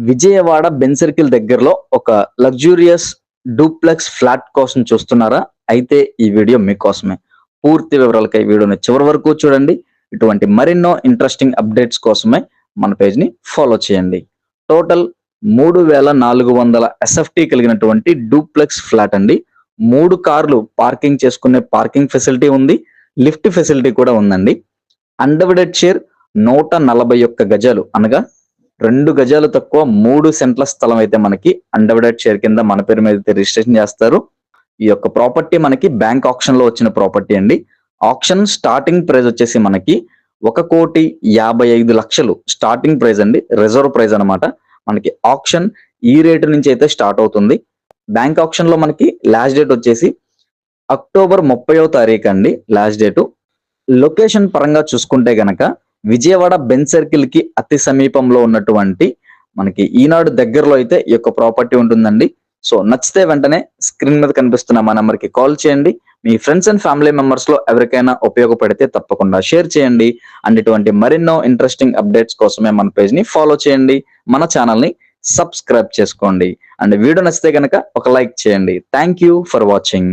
Vijayawada Ben circle దగ్గరలో ఒక luxurious duplex flat కోసం చూస్తున్నారా? అయితే ఈ వీడియో మీకోసమే. పూర్తి వివరాలకై వీడియోని చివరి వరకు చూడండి. ఇటువంటి మరెన్నో ఇంట్రెస్టింగ్ అప్డేట్స్ కోసమే మన పేజ్ని ఫాలో చేయండి. టోటల్ 3400 ఎస్ఎఫ్టీ కలిగినటువంటి డూప్లెక్స్ ఫ్లాట్ అండి. 3 కార్లు పార్కింగ్ చేసుకునే పార్కింగ్ ఫెసిలిటీ ఉంది. లిఫ్ట్ ఫెసిలిటీ కూడా ఉందండి. అన్డివైడెడ్ షేర్ 141 గజాలు అనగా 2 గజాలు తక్కువ 3 సెంట్ల స్థలం అయితే మనకి అన్డివైడెడ్ షేర్ కింద మన పేరు మీద అయితే రిజిస్ట్రేషన్ చేస్తారు. ఈ యొక్క ప్రాపర్టీ మనకి బ్యాంక్ ఆప్షన్ లో వచ్చిన ప్రాపర్టీ అండి. ఆప్షన్ స్టార్టింగ్ ప్రైస్ వచ్చేసి మనకి 1,55,00,000 స్టార్టింగ్ ప్రైస్ అండి. రిజర్వ్ ప్రైస్ అన్నమాట. మనకి ఆప్షన్ ఈ రేటు నుంచి అయితే స్టార్ట్ అవుతుంది. బ్యాంక్ ఆప్షన్ లో మనకి లాస్ట్ డేట్ వచ్చేసి అక్టోబర్ 30వ తారీఖు అండి లాస్ట్ డేటు. లొకేషన్ పరంగా చూసుకుంటే గనక విజయవాడ బెన్ సర్కిల్ కి అతి సమీపంలో ఉన్నటువంటి మనకి ఈనాడు దగ్గరలో అయితే ఈ యొక్క ప్రాపర్టీ ఉంటుందండి. సో నచ్చితే వెంటనే స్క్రీన్ మీద కనిపిస్తున్న మా నెంబర్ కి కాల్ చేయండి. మీ ఫ్రెండ్స్ అండ్ ఫ్యామిలీ మెంబర్స్ లో ఎవరికైనా ఉపయోగపడితే తప్పకుండా షేర్ చేయండి. అండ్ ఇటువంటి మరెన్నో ఇంట్రెస్టింగ్ అప్డేట్స్ కోసమే మన పేజ్ ని ఫాలో చేయండి. మన ఛానల్ ని సబ్స్క్రైబ్ చేసుకోండి. అండ్ వీడియో నచ్చితే కనుక ఒక లైక్ చేయండి. Thank you for watching.